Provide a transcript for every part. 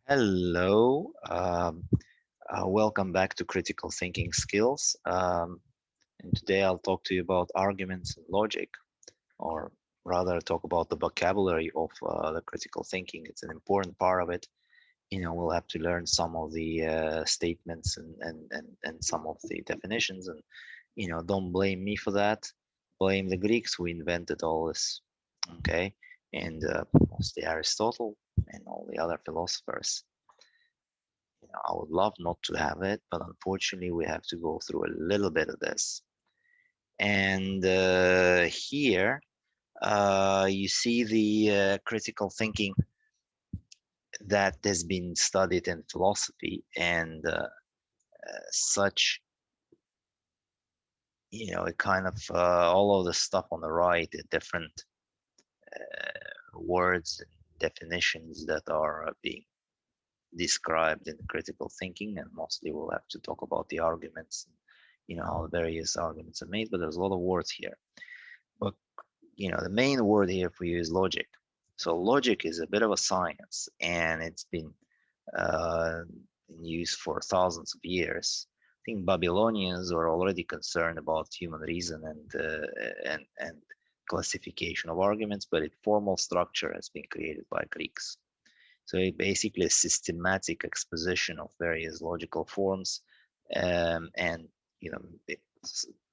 Hello, welcome back to Critical Thinking Skills. And today I'll talk to you about arguments and logic, or rather talk about the vocabulary of the critical thinking. It's an important part of it. We'll have to learn some of the statements and some of the definitions. And, don't blame me for that. Blame the Greeks who invented all this, okay? And mostly Aristotle and all the other philosophers. I would love not to have it, but unfortunately, we have to go through a little bit of this. And here, you see the critical thinking that has been studied in philosophy and such, it kind of all of the stuff on the right, the different words and definitions that are being described in critical thinking, and mostly we'll have to talk about the arguments, how the various arguments are made, but there's a lot of words here. But, the main word here for you is logic. So logic is a bit of a science, and it's been uh, in use for thousands of years. I think Babylonians were already concerned about human reason and classification of arguments, but its formal structure has been created by Greeks. So it basically a systematic exposition of various logical forms, and it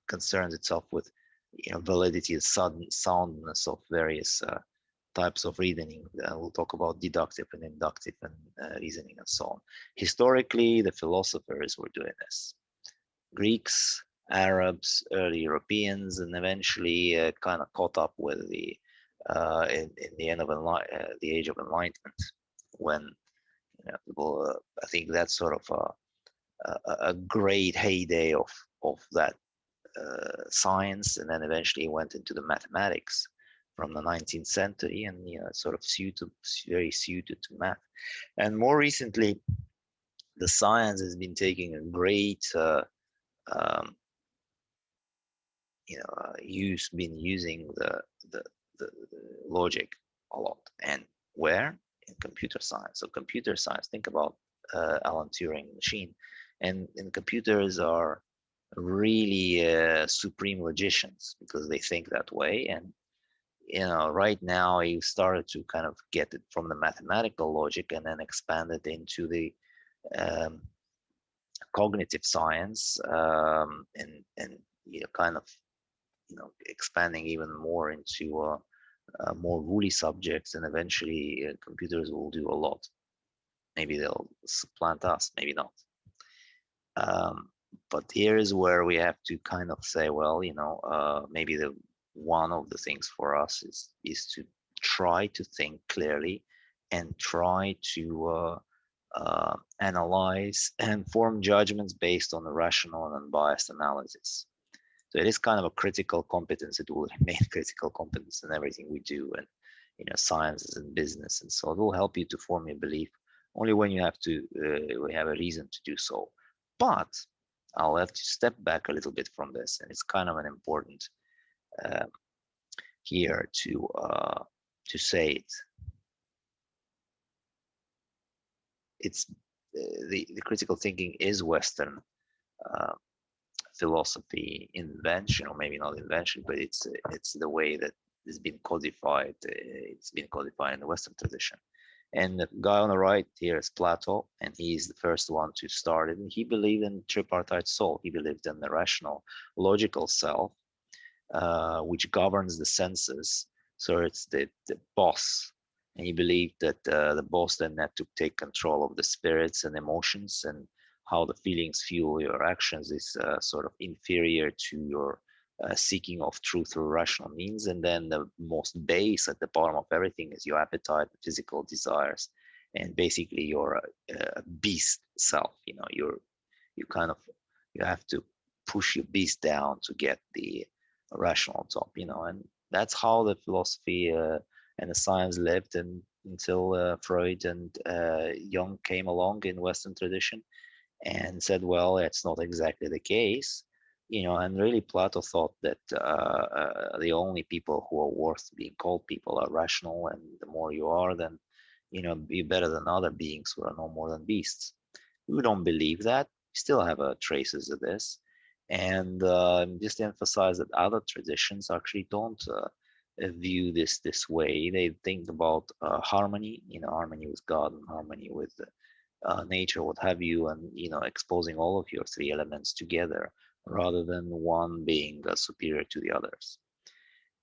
concerns itself with validity and soundness of various types of reasoning. We'll talk about deductive and inductive and reasoning and so on. Historically, the philosophers were doing this. Greeks, Arabs, early Europeans, and eventually kind of caught up with the in the end of the age of enlightenment, when people, I think that's sort of a great heyday of that science, and then eventually went into the mathematics from the 19th century, and sort of very suited to math. And more recently, the science has been taking a great um, been using the logic a lot. And where? In computer science. So computer science, think about Alan Turing machine. And computers are really supreme logicians because they think that way. And right now you started to kind of get it from the mathematical logic and then expand it into the um, cognitive science, and kind of expanding even more into more woolly subjects, and eventually computers will do a lot. Maybe they'll supplant us, maybe not. Um, but here is where we have to kind of say, well, maybe the one of the things for us is to try to think clearly and try to analyze and form judgments based on a rational and unbiased analysis. So it is kind of a critical competence. It will remain critical competence in everything we do, and sciences and business, and so it will help you to form your belief only when you have a reason to do so. But I'll have to step back a little bit from this, and it's kind of an important uh, here to say it. It's the critical thinking is Western uh, philosophy invention, or maybe not invention, but it's the way that it's been codified. It's been codified in the Western tradition. And the guy on the right here is Plato, and he's the first one to start it. And he believed in tripartite soul. He believed in the rational, logical self, which governs the senses. So it's the boss. And he believed that the boss then had to take control of the spirits and emotions, and how the feelings fuel your actions is sort of inferior to your seeking of truth through rational means. And then the most base at the bottom of everything is your appetite, physical desires, and basically your beast self. You kind of you have to push your beast down to get the rational top. And that's how the philosophy and the science lived, and until Freud and Jung came along in Western tradition and said, well, it's not exactly the case. And really Plato thought that the only people who are worth being called people are rational, and the more you are, then be better than other beings who are no more than beasts. We don't believe that. We still have traces of this. And just to emphasize that other traditions actually don't view this way. They think about harmony, harmony with God and harmony with nature, what have you, and exposing all of your three elements together rather than one being superior to the others.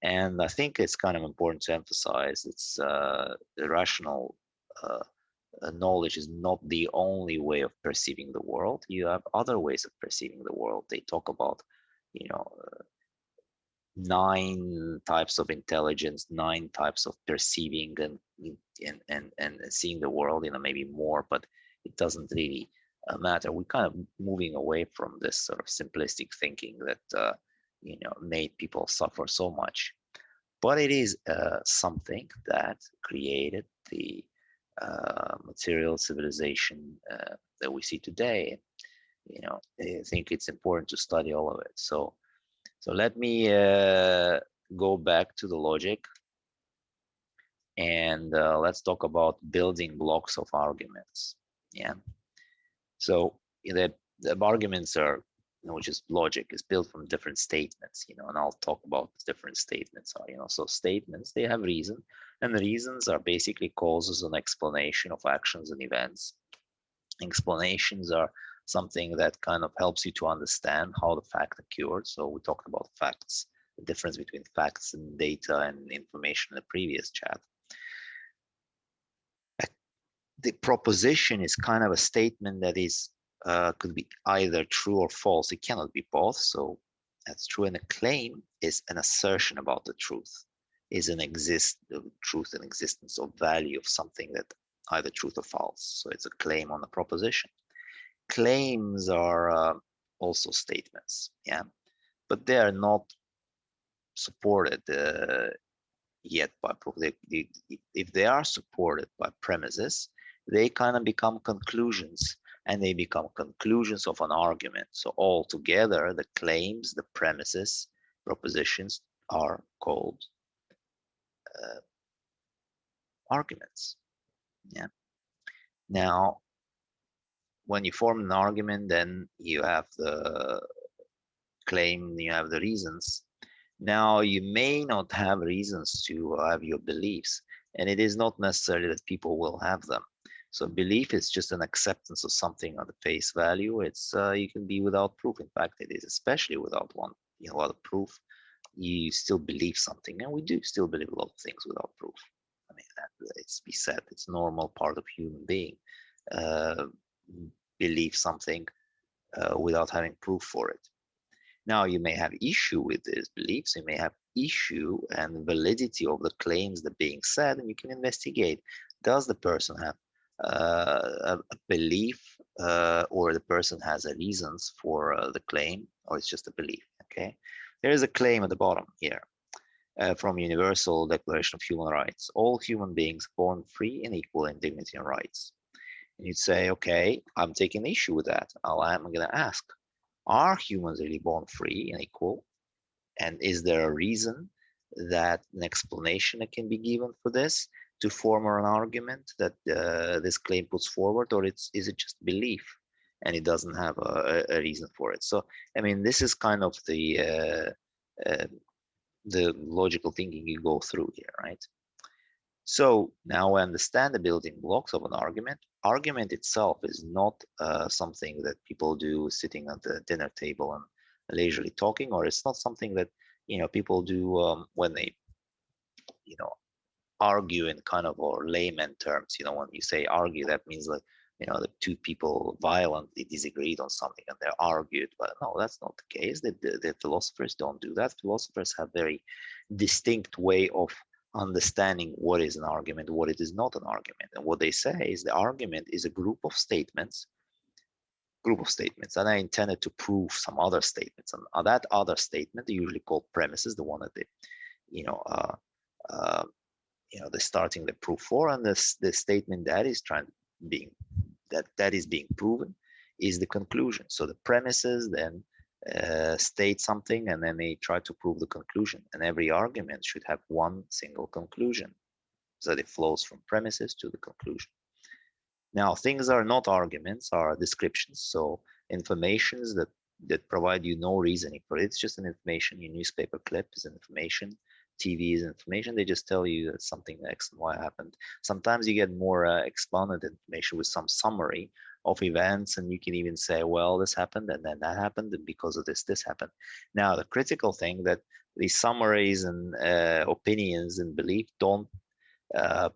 And I think it's kind of important to emphasize it's the rational knowledge is not the only way of perceiving the world. You have other ways of perceiving the world. They talk about, you know, 9 types of intelligence, 9 types of perceiving and seeing the world. Maybe more, but it doesn't really matter. We're kind of moving away from this sort of simplistic thinking that made people suffer so much. But it is something that created the material civilization that we see today. I think it's important to study all of it. So let me go back to the logic, and let's talk about building blocks of arguments. Yeah. So the arguments are, which is logic, is built from different statements. And I'll talk about different statements are. So statements, they have reason, and the reasons are basically causes and explanation of actions and events. Explanations are something that kind of helps you to understand how the fact occurred. So we talked about facts, the difference between facts and data and information in the previous chat. The proposition is kind of a statement that is could be either true or false. It cannot be both. So that's true. And a claim is an assertion about the truth, is truth and existence or value of something that either truth or false. So it's a claim on the proposition. Claims are also statements, yeah, but they are not supported yet by proof. If they are supported by premises, they kind of become conclusions, and they become conclusions of an argument. So altogether, the claims, the premises, propositions are called arguments. Yeah. Now, when you form an argument, then you have the claim, you have the reasons. Now, you may not have reasons to have your beliefs, and it is not necessary that people will have them. So belief is just an acceptance of something on the face value. It's you can be without proof. In fact, it is especially without a lot of proof. You still believe something, and we do still believe a lot of things without proof. I mean, it's be said, it's normal part of human being. Believe something without having proof for it. Now, you may have issue with these beliefs. You may have issue and validity of the claims that are being said, and you can investigate. Does the person have a belief, or the person has a reasons for the claim, or it's just a belief? Okay, there is a claim at the bottom here from Universal Declaration of Human Rights. All human beings born free and equal in dignity and rights. And you'd say, okay, I'm taking issue with that. I'm going to ask, are humans really born free and equal? And is there a reason that an explanation that can be given for this to form an argument that this claim puts forward, or is it just belief and it doesn't have a reason for it? So, I mean, this is kind of the logical thinking you go through here, right? So now we understand the building blocks of an argument. Argument itself is not something that people do sitting at the dinner table and leisurely talking, or it's not something that people do when they argue in kind of or layman terms. When you say argue, that means that the two people violently disagreed on something and they argued. But no, that's not the case. The philosophers don't do that. Philosophers have very distinct way of understanding what is an argument, what it is not an argument. And what they say is the argument is a group of statements that are intended to prove some other statements. And that other statement, they usually called premises, the one that they, they're starting the proof for, and the statement that is that is being proven is the conclusion. So the premises then state something, and then they try to prove the conclusion. And every argument should have one single conclusion. So it flows from premises to the conclusion. Now, things are not arguments, are descriptions. So informations that provide you no reasoning for it. It's just an information. Your newspaper clip is information. TV is information. They just tell you that something X and Y happened. Sometimes you get more expanded information with some summary of events, and you can even say, well, this happened, and then that happened, and because of this, this happened. Now, the critical thing that these summaries and opinions and belief don't uh,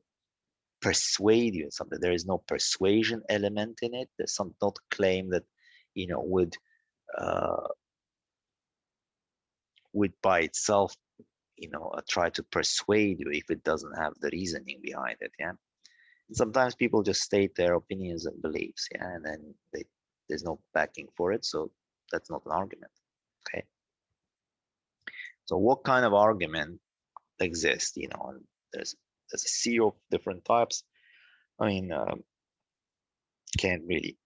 persuade you in something. There is no persuasion element in it. There's some not claim that uh, would by itself try to persuade you if it doesn't have the reasoning behind it. Yeah. And sometimes people just state their opinions and beliefs. Yeah, and then there's no backing for it, so that's not an argument. Okay. So what kind of argument exists? And there's a sea of different types. I mean, can't really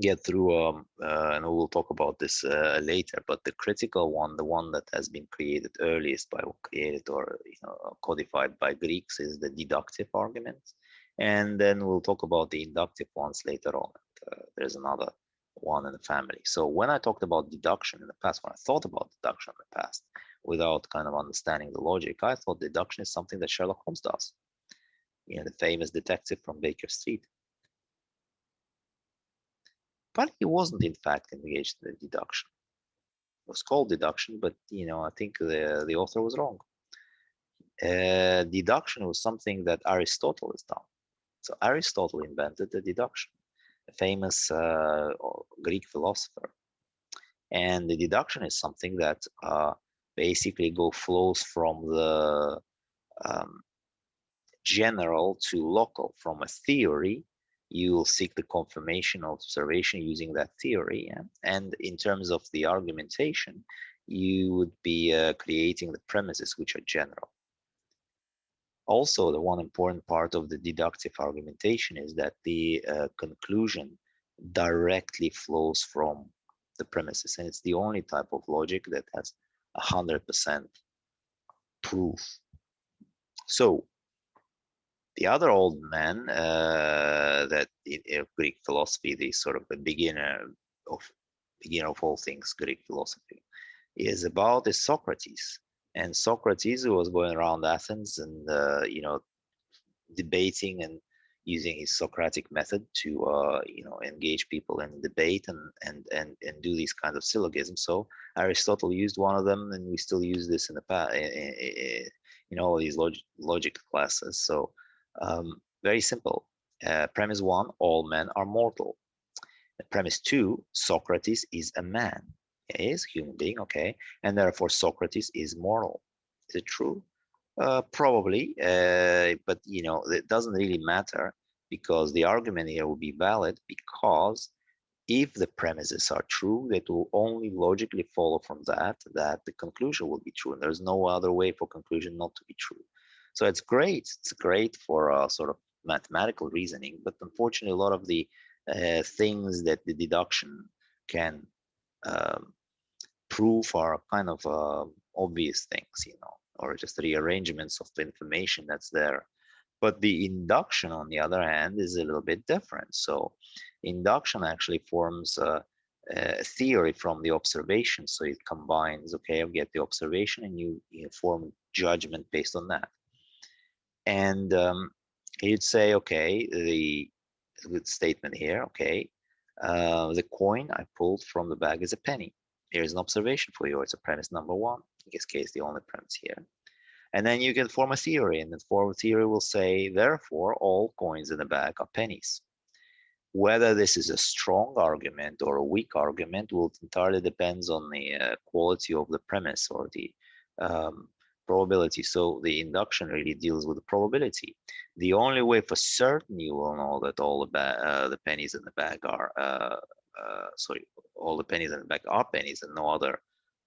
get through, and we'll talk about this later, but the critical one, the one that has been created earliest by created or codified by Greeks, is the deductive argument. And then we'll talk about the inductive ones later on. There's another one in the family. So when I talked about deduction in the past, when I thought about deduction in the past, without kind of understanding the logic, I thought deduction is something that Sherlock Holmes does. The famous detective from Baker Street. But he wasn't, in fact, engaged in the deduction. It was called deduction, but I think the author was wrong. Deduction was something that Aristotle has done. So Aristotle invented the deduction, a famous Greek philosopher. And the deduction is something that basically flows from the general to local, from a theory. You will seek the confirmation of observation using that theory. Yeah? And in terms of the argumentation, you would be creating the premises which are general. Also, the one important part of the deductive argumentation is that the conclusion directly flows from the premises. And it's the only type of logic that has 100% proof. So the other old man that in Greek philosophy, the sort of the beginner of all things Greek philosophy, is about Socrates. And Socrates, who was going around Athens and debating and using his Socratic method to engage people in debate and do these kinds of syllogisms. So Aristotle used one of them, and we still use this in the past in all these logic classes. So very simple. Premise one: all men are mortal. Premise two: Socrates is a man. He is a human being, okay, and therefore Socrates is mortal. Is it true? Probably, but it doesn't really matter, because the argument here will be valid, because if the premises are true, that will only logically follow from that the conclusion will be true, and there's no other way for conclusion not to be true. So it's great. It's great for sort of mathematical reasoning, but unfortunately, a lot of the things that the deduction can um, prove are kind of obvious things, or just rearrangements of the information that's there. But the induction, on the other hand, is a little bit different. So induction actually forms a theory from the observation. So it combines, okay, I get the observation, and you form judgment based on that. And you'd say, okay, the good statement here, okay, the coin I pulled from the bag is a penny. Here's an observation for you. It's a premise number one. In this case, the only premise here. And then you can form a theory, and the form theory will say, therefore, all coins in the bag are pennies. Whether this is a strong argument or a weak argument will entirely depends on the quality of the premise or the probability. So the induction really deals with the probability. The only way for certain you will know that all the pennies in the bag are all the pennies in the bag are pennies, and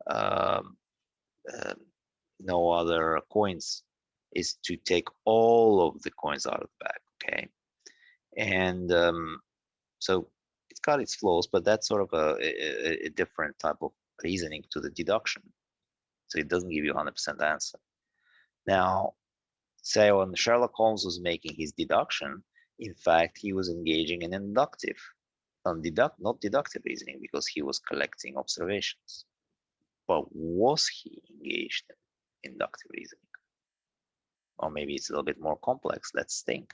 um, uh, no other coins, is to take all of the coins out of the bag. Okay, and so it's got its flaws, but that's sort of a different type of reasoning to the deduction. So it doesn't give you 100% answer. Now, Say when Sherlock Holmes was making his deduction, in fact, he was engaging in inductive, not deductive reasoning, because he was collecting observations. But was he engaged in inductive reasoning? Or maybe it's a little bit more complex. Let's think.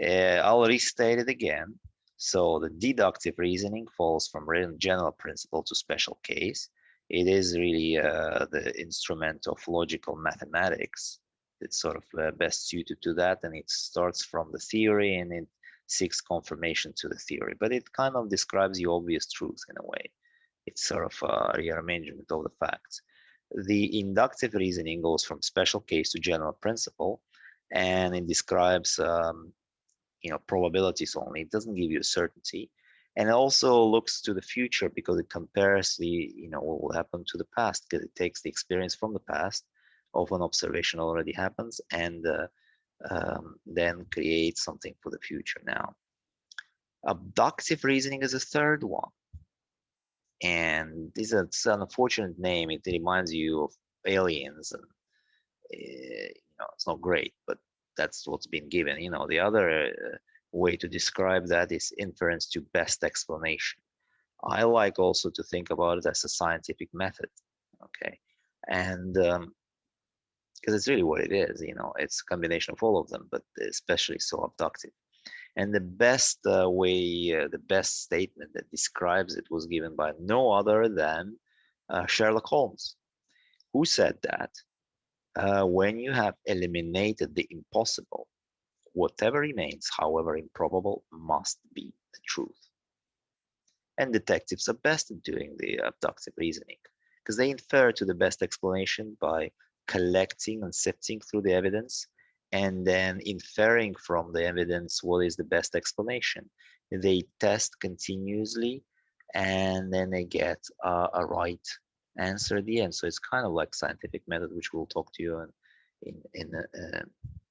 I'll restate it again. So the deductive reasoning falls from general principle to special case. It is really the instrument of logical mathematics. It's sort of best suited to that, and it starts from the theory and it seeks confirmation to the theory. But it kind of describes the obvious truth in a way. It's sort of a rearrangement of the facts. The inductive reasoning goes from special case to general principle, and it describes probabilities only. It doesn't give you a certainty, and it also looks to the future because it compares the what will happen to the past, because it takes the experience from the past of an observation already happens and then creates something for the future. Now, abductive reasoning is a third one, and this is an unfortunate name. It reminds you of aliens, and it's not great, but that's what's been given. The other way to describe that is inference to best explanation. I like also to think about it as a scientific method, okay? And because it's really what it is, it's a combination of all of them, but especially so abductive. And the best the best statement that describes it was given by no other than Sherlock Holmes, who said that when you have eliminated the impossible, whatever remains, however improbable, must be the truth. And detectives are best at doing the abductive reasoning because they infer to the best explanation by collecting and sifting through the evidence and then inferring from the evidence what is the best explanation. They test continuously and then they get a right answer at the end. So it's kind of like scientific method, which we'll talk to you in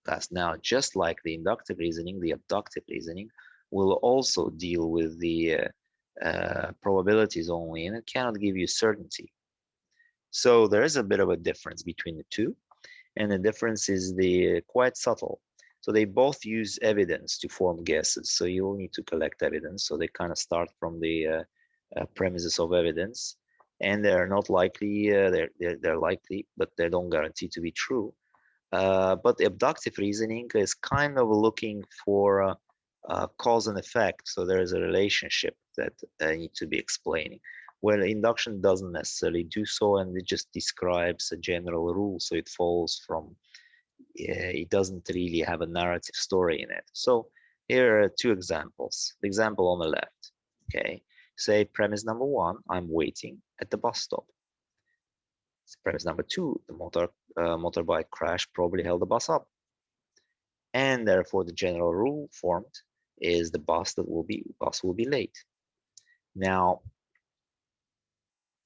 class now. Just like the inductive reasoning, the abductive reasoning will also deal with the probabilities only, and it cannot give you certainty. So there is a bit of a difference between the two, and the difference is quite subtle. So they both use evidence to form guesses. So you'll need to collect evidence. So they kind of start from the premises of evidence, and they're not likely. They're likely, but they don't guarantee to be true. But the abductive reasoning is kind of looking for cause and effect. So there is a relationship that needs to be explaining. Well, induction doesn't necessarily do so, and it just describes a general rule. So it falls from, it doesn't really have a narrative story in it. So here are two examples. The example on the left, okay? Say premise number one, I'm waiting at the bus stop. Premise number two, the motorbike crash probably held the bus up. And therefore the general rule formed is the bus will be late. Now,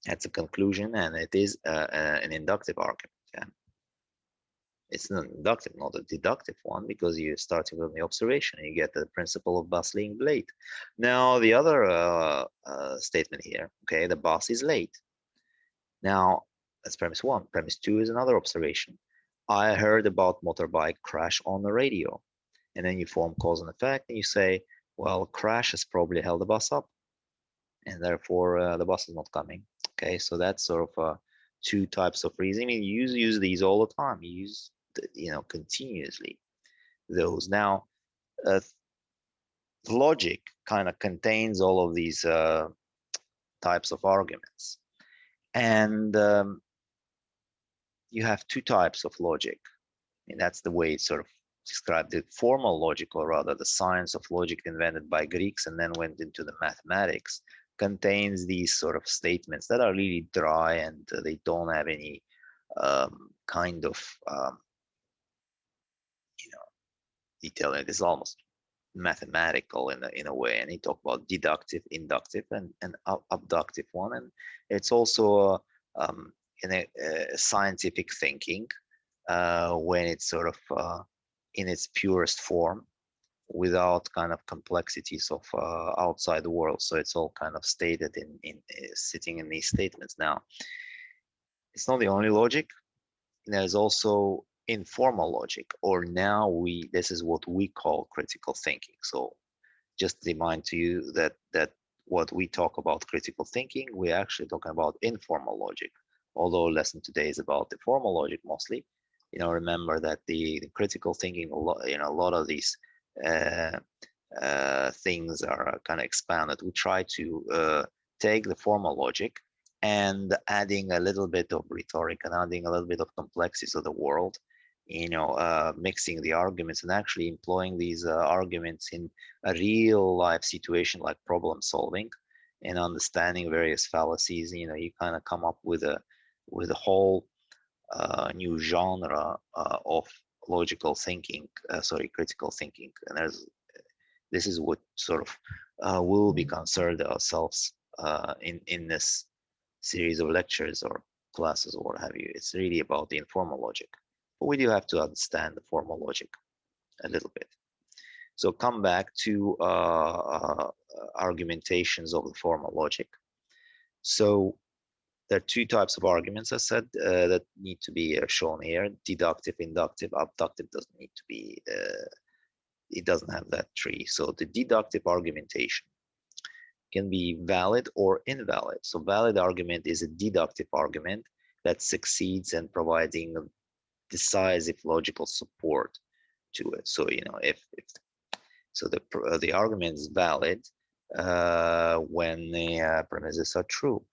that's a conclusion, and it is an inductive argument. Yeah? It's an inductive, not a deductive one, because you're starting with the observation. You get the principle of bus being late. Now, the other statement here, okay, the bus is late. Now, that's premise one. Premise two is another observation. I heard about motorbike crash on the radio. And then you form cause and effect, and you say, well, crash has probably held the bus up, and therefore the bus is not coming. Okay, so that's sort of two types of reasoning. I mean, you use these all the time. You use, continuously those. Now, logic kind of contains all of these types of arguments, and you have two types of logic. And that's the way it's sort of described. The formal logic, or rather the science of logic invented by Greeks and then went into the mathematics, contains these sort of statements that are really dry, and they don't have any kind of detail. It is almost mathematical in a way, and he talked about deductive, inductive, and abductive one, and it's also in a scientific thinking when it's sort of in its purest form, without kind of complexities of outside the world. So it's all kind of stated in sitting in these statements. Now, it's not the only logic. There's also informal logic, or now this is what we call critical thinking. So just remind to you that what we talk about critical thinking, we're actually talking about informal logic. Although lesson today is about the formal logic mostly. Remember that the critical thinking, a lot of these uh, things are kind of expanded. We try to take the formal logic and adding a little bit of rhetoric and adding a little bit of complexity to the world, mixing the arguments and actually employing these arguments in a real life situation like problem solving and understanding various fallacies. You kind of come up with a whole new genre of logical thinking, critical thinking. And this is what sort of will be concerned ourselves in this series of lectures or classes or what have you. It's really about the informal logic, but we do have to understand the formal logic a little bit. So come back to argumentations of the formal logic. So there are two types of arguments, I said, that need to be shown here: deductive, inductive. Abductive doesn't need to be, it doesn't have that tree. So the deductive argumentation can be valid or invalid. So valid argument is a deductive argument that succeeds in providing decisive logical support to it. So if so the argument is valid when the premises are true.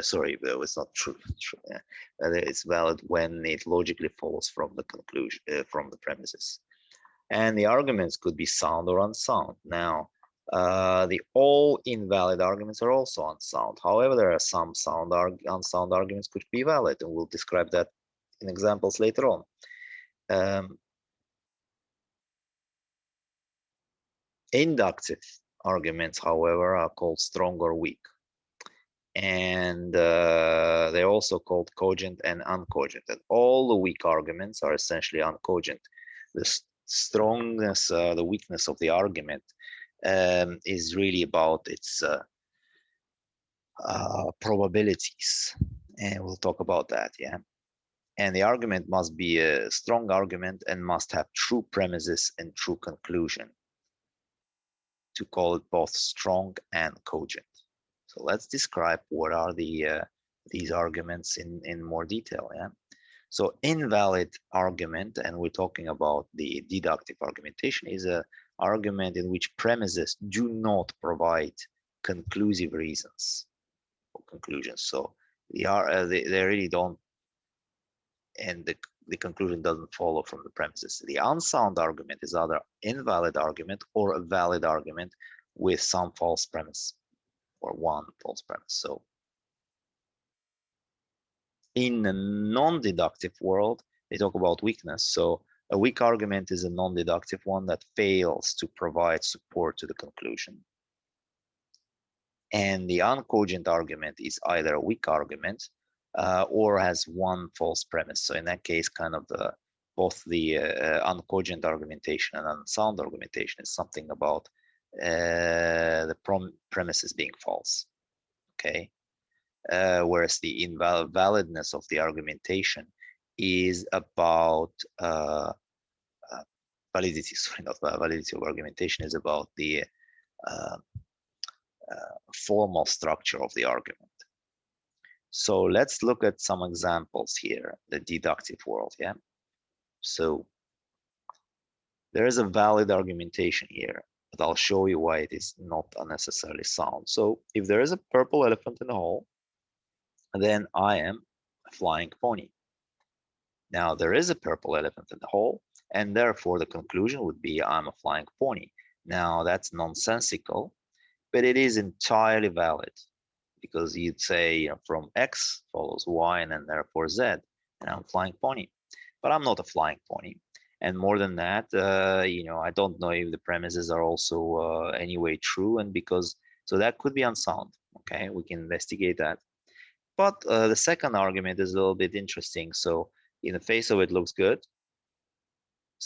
Sorry, it's not true. It's valid when it logically follows from the conclusion, from the premises. And the arguments could be sound or unsound. Now, the all invalid arguments are also unsound. However, there are some unsound arguments which be valid, and we'll describe that in examples later on. Inductive arguments, however, are called strong or weak. And they're also called cogent and uncogent. And all the weak arguments are essentially uncogent. The strongness, the weakness of the argument is really about its probabilities. And we'll talk about that, yeah. And the argument must be a strong argument and must have true premises and true conclusion to call it both strong and cogent. So let's describe what are these arguments in more detail. Yeah. So invalid argument, and we're talking about the deductive argumentation, is an argument in which premises do not provide conclusive reasons or conclusions. So they really don't, and the conclusion doesn't follow from the premises. The unsound argument is either invalid argument or a valid argument with some false premise or one false premise. So in a non-deductive world, they talk about weakness. So a weak argument is a non-deductive one that fails to provide support to the conclusion. And the uncogent argument is either a weak argument or has one false premise. So in that case, kind of both the uncogent argumentation and unsound argumentation is something about the premises being false. Okay. Whereas the invalidness of the argumentation is about validity. Sorry, not validity of argumentation, is about the formal structure of the argument. So let's look at some examples here, the deductive world, yeah? So there is a valid argumentation here, but I'll show you why it is not unnecessarily sound. So if there is a purple elephant in the hall, then I am a flying pony. Now there is a purple elephant in the hall, and therefore the conclusion would be I'm a flying pony. Now that's nonsensical, but it is entirely valid, because you'd say from X follows Y and then therefore Z, and I'm a flying pony. But I'm not a flying pony. And more than that, I don't know if the premises are also anyway true, and so that could be unsound. Okay, we can investigate that. But the second argument is a little bit interesting. So in the face of it looks good.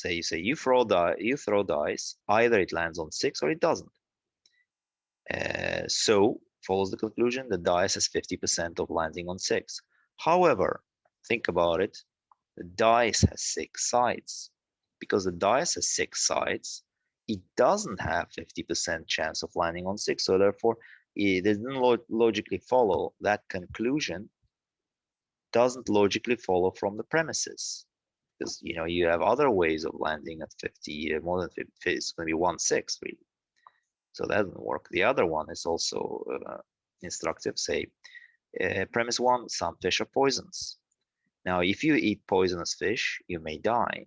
You throw dice, either it lands on 6 or it doesn't. So follows the conclusion, the dice has 50% of landing on 6. However, think about it. The dice has 6 sides. Because the dice has 6 sides, it doesn't have 50% chance of landing on 6. So therefore, it doesn't logically follow. That conclusion doesn't logically follow from the premises. Because you have other ways of landing at 50, more than 50, it's going to be 1/6 really. So that doesn't work. The other one is also instructive. Say, premise 1, some fish are poisonous. Now, if you eat poisonous fish, you may die.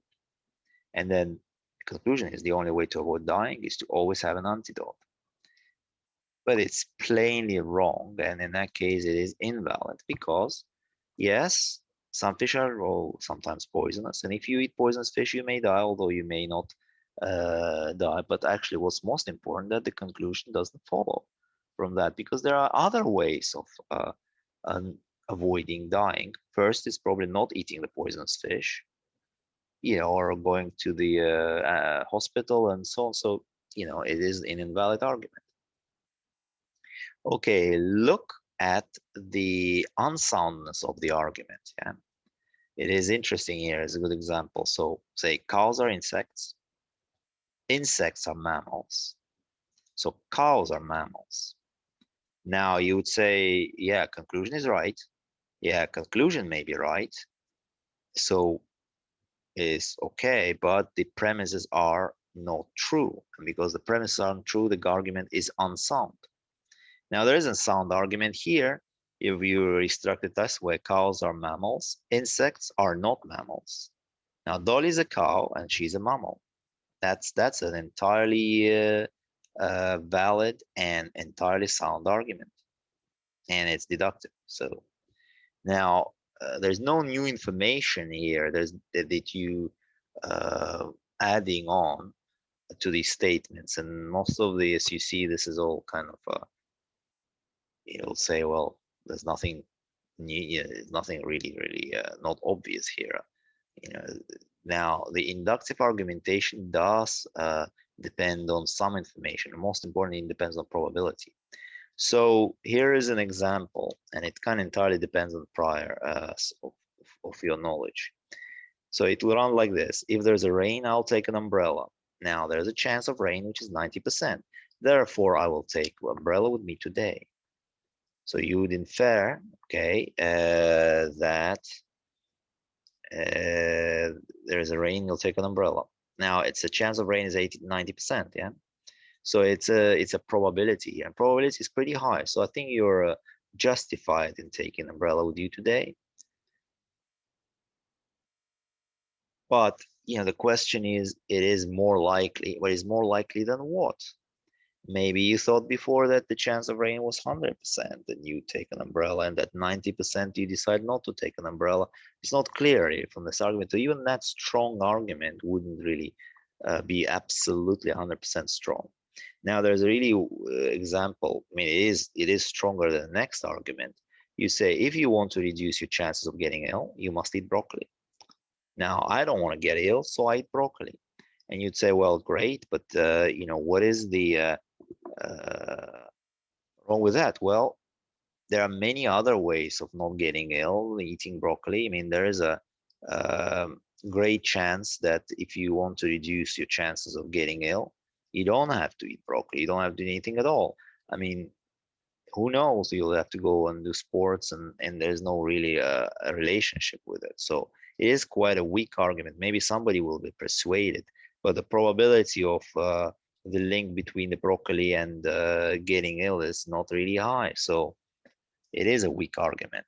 And then the conclusion is the only way to avoid dying is to always have an antidote. But it's plainly wrong. And in that case, it is invalid because, yes, some fish are sometimes poisonous. And if you eat poisonous fish, you may die, although you may not die. But actually, what's most important that the conclusion doesn't follow from that, because there are other ways of avoiding dying. First is probably not eating the poisonous fish, or going to the hospital and so on. So, it is an invalid argument. Okay, look at the unsoundness of the argument. Yeah, it is interesting here. It's a good example. So, say cows are insects. Insects are mammals. So cows are mammals. Now you would say, yeah, conclusion is right. Yeah, conclusion may be right. So is okay, but the premises are not true. And because the premises aren't true, the argument is unsound. Now there is a sound argument here. If you restructure it this way, cows are mammals, insects are not mammals. Now Dolly is a cow and she's a mammal. That's an entirely valid and entirely sound argument, and it's deductive. So now there's no new information here. There's that you adding on to these statements, and most of the, as you see, this is all kind of you'll say, well, there's nothing new, nothing really not obvious here. Now the inductive argumentation does depend on some information. Most importantly, it depends on probability. So here is an example, and it kind of entirely depends on the prior of your knowledge. So it will run like this. If there's a rain, I'll take an umbrella. Now there's a chance of rain, which is 90%. Therefore, I will take the umbrella with me today. So you would infer, okay, that there's a rain, you'll take an umbrella. Now it's a chance of rain is 90%, yeah. So it's a probability, and probability is pretty high. So I think you're justified in taking an umbrella with you today. But the question is, it is more likely. What is more likely than what? Maybe you thought before that the chance of rain was 100%, and you take an umbrella, and that 90% you decide not to take an umbrella. It's not clear from this argument. So even that strong argument wouldn't really be absolutely 100% strong. Now there's a really example. I mean, it is stronger than the next argument. You say, if you want to reduce your chances of getting ill, you must eat broccoli. Now, I don't want to get ill, so I eat broccoli. And you'd say, well, great, but what is the wrong with that? Well, there are many other ways of not getting ill eating broccoli. I mean, there is a great chance that if you want to reduce your chances of getting ill, you don't have to eat broccoli. You don't have to do anything at all. I mean, who knows? You'll have to go and do sports, and there's no really a relationship with it. So it is quite a weak argument. Maybe somebody will be persuaded, but the probability of the link between the broccoli and getting ill is not really high. So it is a weak argument.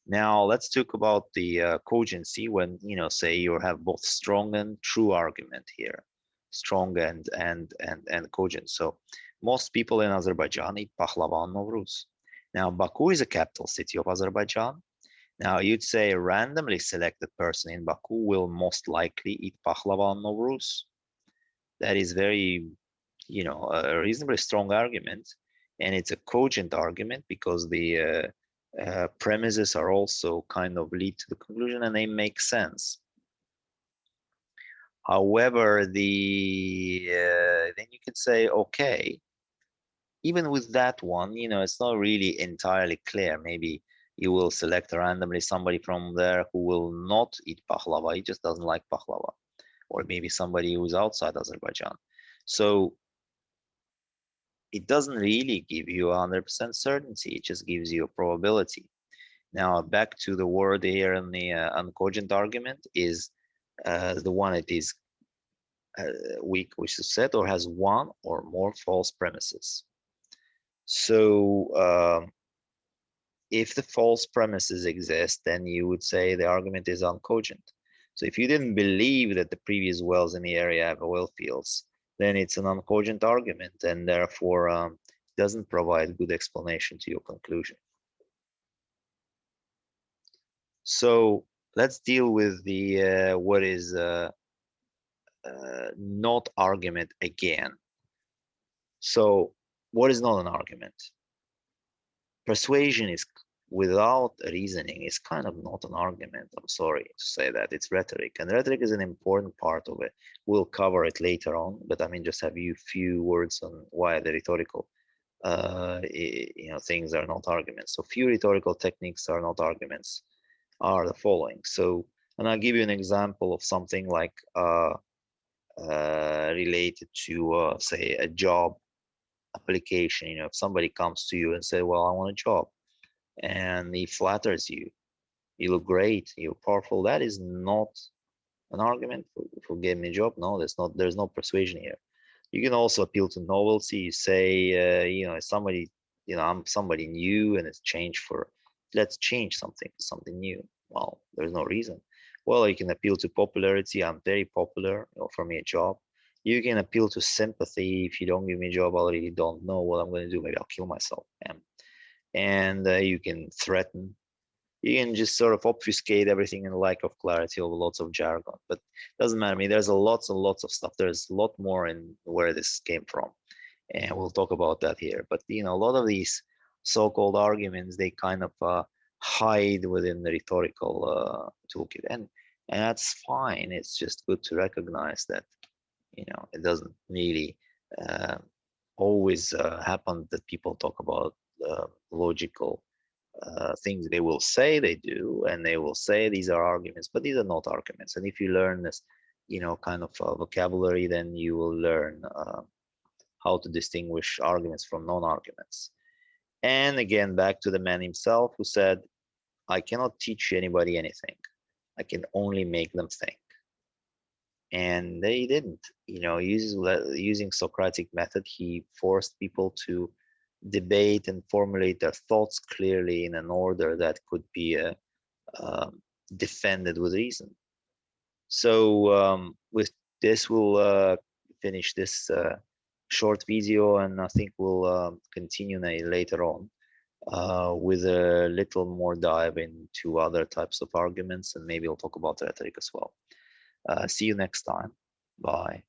Now let's talk about the cogency when, say you have both strong and true argument here, strong and cogent. So most people in Azerbaijan eat pahlava on Nowruz. Now Baku is a capital city of Azerbaijan. Now you'd say a randomly selected person in Baku will most likely eat pahlava on Nowruz. That is very, a reasonably strong argument, and it's a cogent argument because the premises are also kind of lead to the conclusion and they make sense. However, then you could say, okay, even with that one, it's not really entirely clear. Maybe You will select randomly somebody from there who will not eat baklava. He just doesn't like baklava, or maybe somebody who's outside Azerbaijan. So it doesn't really give you 100% certainty. It just gives you a probability. Now, back to the word here in the uncogent argument is the one that is weak, which is set or has one or more false premises. So if the false premises exist, then you would say the argument is uncogent. So if you didn't believe that the previous wells in the area have oil fields, then it's an uncogent argument, and therefore doesn't provide good explanation to your conclusion. So let's deal with the what is not argument again. So what is not an argument? Persuasion is without reasoning is kind of not an argument. I'm sorry to say that. It's rhetoric, and rhetoric is an important part of it. We'll cover it later on, but I mean, just have you few words on why the rhetorical things are not arguments. So few rhetorical techniques are not arguments are the following. So, and I'll give you an example of something like related to say a job application. If somebody comes to you and say, well, I want a job, and he flatters you, you look great, you're powerful, that is not an argument for getting a job. No, there's no persuasion here. You can also appeal to novelty. You say, somebody, I'm somebody new, and let's change something to something new. Well, there's no reason. Well, you can appeal to popularity. I'm very popular, offer me a job. You can appeal to sympathy. If you don't give me a job, I already don't know what I'm going to do. Maybe I'll kill myself. And you can threaten. You can just sort of obfuscate everything in lack of clarity over lots of jargon. But it doesn't matter. I mean, there's lots and lots of stuff. There's a lot more in where this came from, and we'll talk about that here. But a lot of these so-called arguments, they kind of hide within the rhetorical toolkit, and that's fine. It's just good to recognize that it doesn't really uh, always happen that people talk about logical things. They will say they do, and they will say these are arguments, but these are not arguments. And if you learn this kind of vocabulary, then you will learn how to distinguish arguments from non-arguments. And again, back to the man himself who said, I cannot teach anybody anything. I can only make them think. And they didn't. Using Socratic method, he forced people to debate and formulate their thoughts clearly in an order that could be defended with reason. So with this, we'll finish this short video, and I think we'll continue later on with a little more dive into other types of arguments, and maybe I'll talk about rhetoric as well. See you next time. Bye.